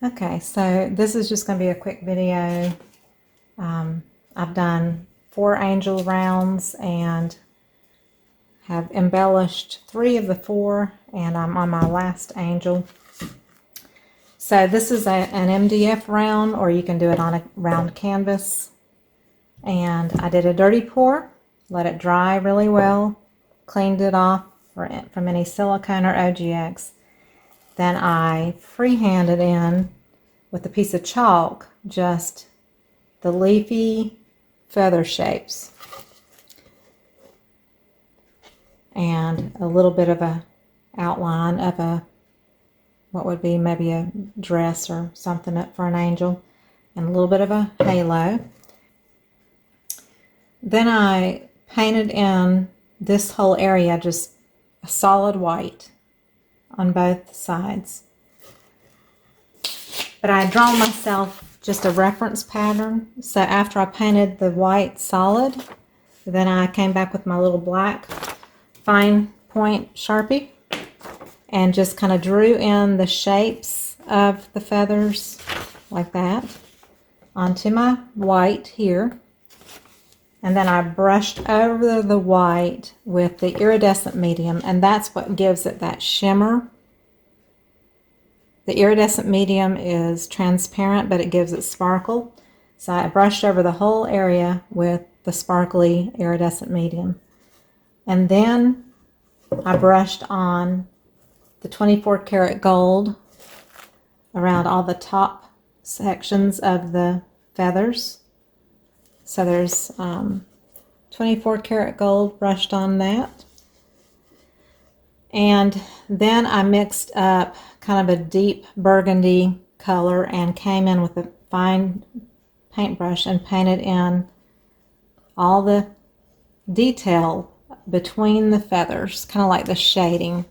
Okay, so this is just going to be a quick video. I've done 4 angel rounds and have embellished 3 of the 4, and I'm on my last angel. So this is an MDF round, or you can do it on a round canvas. And I did a dirty pour, let it dry really well, cleaned it off from any silicone or OGX. Then I freehanded in with a piece of chalk just the leafy feather shapes and a little bit of a outline of what would be maybe a dress or something for an angel, and a little bit of a halo. Then I painted in this whole area just a solid white on both sides. But I had drawn myself just a reference pattern. So after I painted the white solid, then I came back with my little black fine point Sharpie and just kind of drew in the shapes of the feathers like that onto my white here. And then I brushed over the white with the iridescent medium, and that's what gives it that shimmer. The iridescent medium is transparent, but it gives it sparkle. So I brushed over the whole area with the sparkly iridescent medium. And then I brushed on the 24 karat gold around all the top sections of the feathers. So there's 24 karat gold brushed on that. And then I mixed up kind of a deep burgundy color and came in with a fine paintbrush and painted in all the detail between the feathers, kind of like the shading.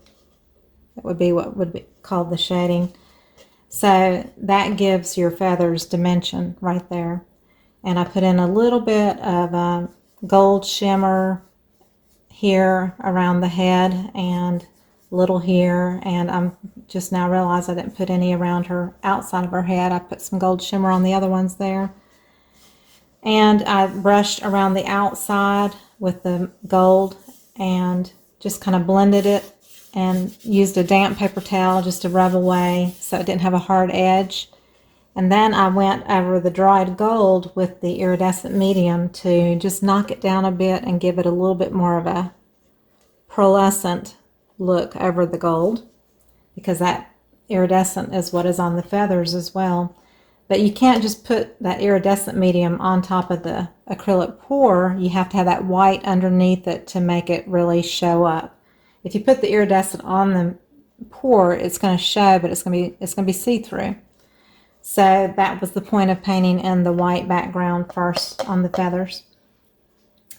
That would be what would be called the shading. So that gives your feathers dimension right there. And I put in a little bit of gold shimmer here around the head and a little here, and I'm just now realized I didn't put any around her outside of her head. I put some gold shimmer on the other ones there. And I brushed around the outside with the gold and just kind of blended it and used a damp paper towel just to rub away so it didn't have a hard edge. And then I went over the dried gold with the iridescent medium to just knock it down a bit and give it a little bit more of a pearlescent look over the gold, because that iridescent is what is on the feathers as well. But you can't just put that iridescent medium on top of the acrylic pour. You have to have that white underneath it to make it really show up. If you put the iridescent on the pour, it's going to show, but it's going to be see-through. So that was the point of painting in the white background first on the feathers.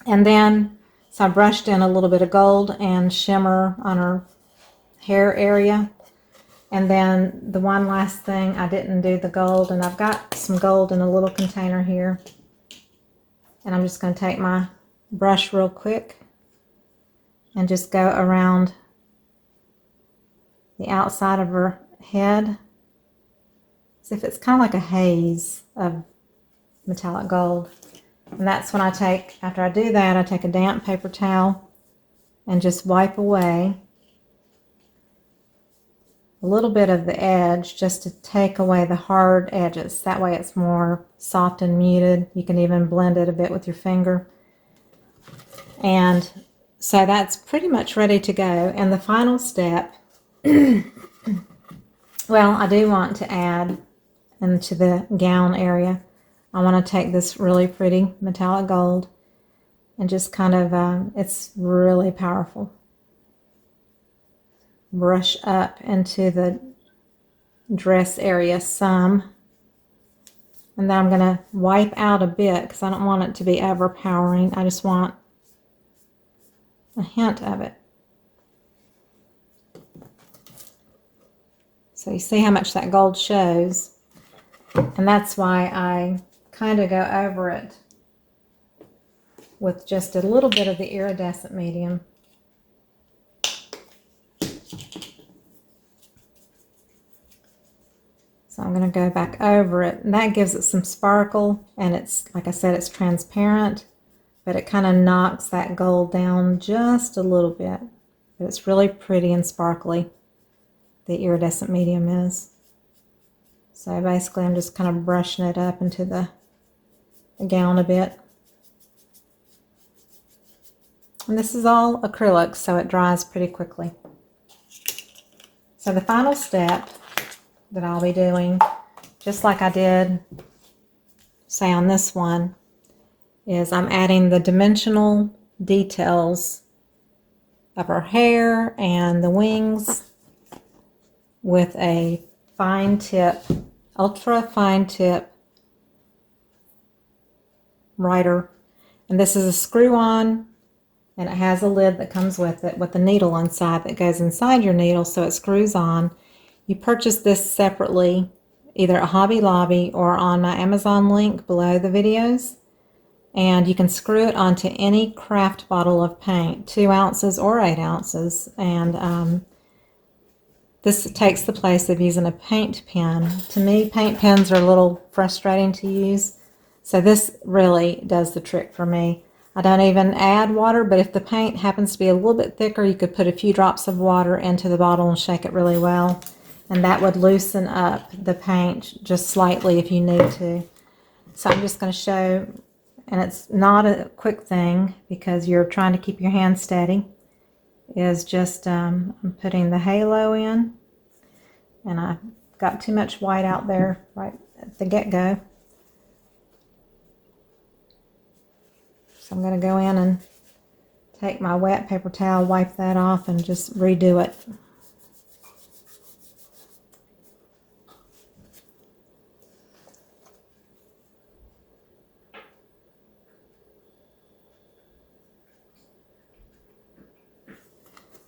And then, so I brushed in a little bit of gold and shimmer on her hair area. And then the one last thing, I didn't do the gold, and I've got some gold in a little container here. And I'm just going to take my brush real quick and just go around the outside of her head. As if it's kind of like a haze of metallic gold. And that's when I take, after I do that, I take a damp paper towel and just wipe away a little bit of the edge just to take away the hard edges. That way it's more soft and muted. You can even blend it a bit with your finger. And so that's pretty much ready to go. And the final step, well, I do want to add into the gown area, I want to take this really pretty metallic gold and just kind of, it's really powerful. Brush up into the dress area some. And then I'm going to wipe out a bit because I don't want it to be overpowering. I just want a hint of it. So you see how much that gold shows. And that's why I kind of go over it with just a little bit of the iridescent medium. So So I'm going to go back over it, and that gives it some sparkle, and it's, like I said, it's transparent, but it kind of knocks that gold down just a little bit. But it's really pretty and sparkly, the iridescent medium is. So basically I'm just kind of brushing it up into the gown a bit. And this is all acrylic, so it dries pretty quickly. So the final step that I'll be doing, just like I did, say on this one, is I'm adding the dimensional details of her hair and the wings with a fine tip, ultra fine tip writer. And this is a screw-on, and it has a lid that comes with it with a needle inside that goes inside your needle, so it screws on. You purchase this separately, either at Hobby Lobby or on my Amazon link below the videos. And you can screw it onto any craft bottle of paint, 2 ounces or 8 ounces. And this takes the place of using a paint pen. To me, paint pens are a little frustrating to use, so this really does the trick for me. I don't even add water, but if the paint happens to be a little bit thicker, you could put a few drops of water into the bottle and shake it really well, and that would loosen up the paint just slightly if you need to. So I'm just going to show, and it's not a quick thing because you're trying to keep your hand steady, is just I'm putting the halo in, and I got too much white out there right at the get-go. So I'm going to go in and take my wet paper towel, wipe that off, and just redo it.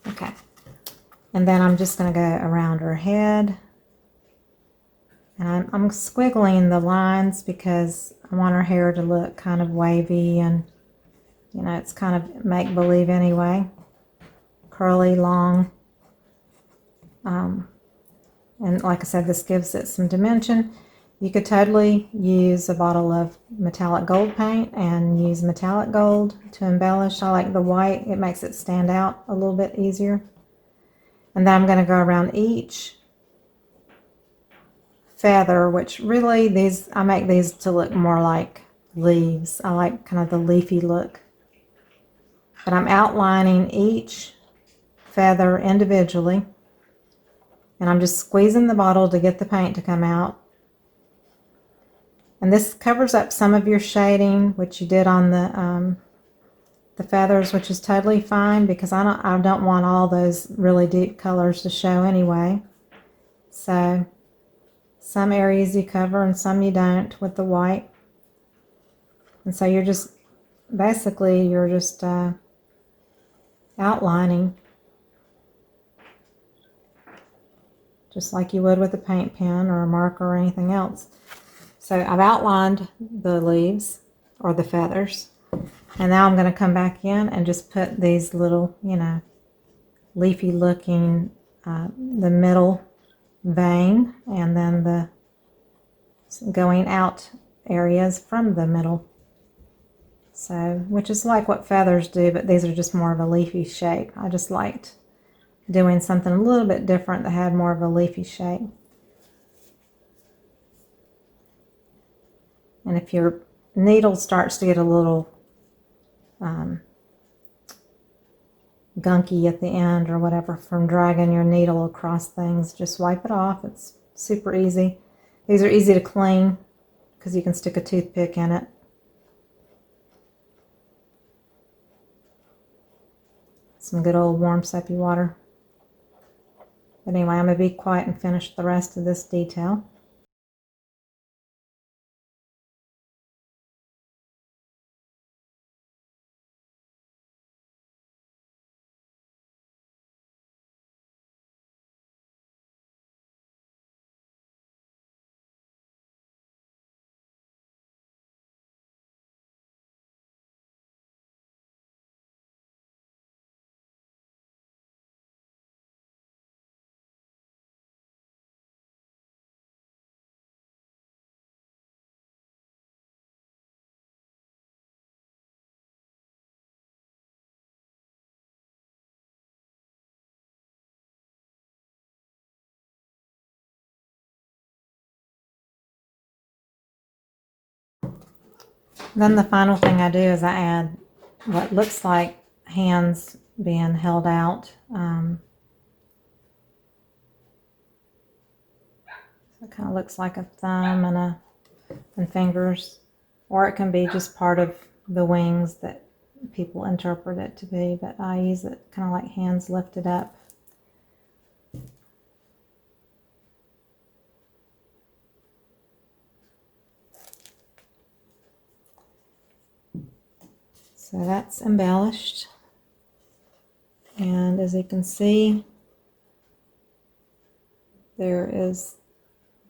Okay, and then I'm just going to go around her head, and I'm squiggling the lines because I want her hair to look kind of wavy, and you know, it's kind of make-believe anyway, curly, long, and like I said, this gives it some dimension. You could totally use a bottle of metallic gold paint and use metallic gold to embellish. I like the white, it makes it stand out a little bit easier. And then I'm going to go around each feather, which really I make these to look more like leaves. I like kind of the leafy look. But I'm outlining each feather individually, and I'm just squeezing the bottle to get the paint to come out. And this covers up some of your shading, which you did on the feathers, which is totally fine because I don't want all those really deep colors to show anyway. So some areas you cover and some you don't with the white. And so you're just basically outlining just like you would with a paint pen or a marker or anything else. So I've outlined the leaves or the feathers, and now I'm going to come back in and just put these little, you know, leafy looking, the middle vein, and then the going out areas from the middle. So, which is like what feathers do, but these are just more of a leafy shape. I just liked doing something a little bit different that had more of a leafy shape. And if your needle starts to get a little gunky at the end or whatever from dragging your needle across things, just wipe it off. It's super easy. These are easy to clean because you can stick a toothpick in it. Some good old warm soapy water. But anyway, I'm going to be quiet and finish the rest of this detail. Then the final thing I do is I add what looks like hands being held out. So it kind of looks like a thumb and fingers, or it can be just part of the wings that people interpret it to be, but I use it kind of like hands lifted up. So that's embellished, and as you can see, there is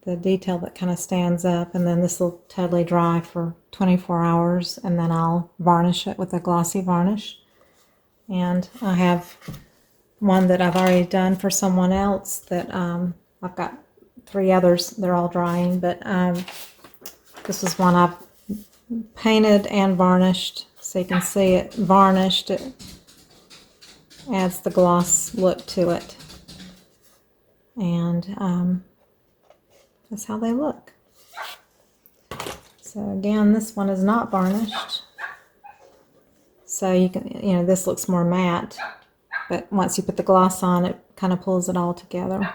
the detail that kind of stands up, and then this will totally dry for 24 hours, and then I'll varnish it with a glossy varnish. And I have one that I've already done for someone else that I've got 3 others. They're all drying, but this is one I've painted and varnished, so you can see it varnished. It adds the gloss look to it, and that's how they look. So again, this one is not varnished, so you can, this looks more matte, but once you put the gloss on, it kind of pulls it all together.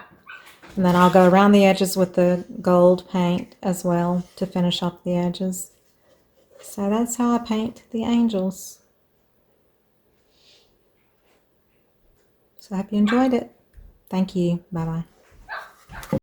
And then I'll go around the edges with the gold paint as well to finish off the edges. So that's how I paint the angels. So I hope you enjoyed it. Thank you. Bye-bye.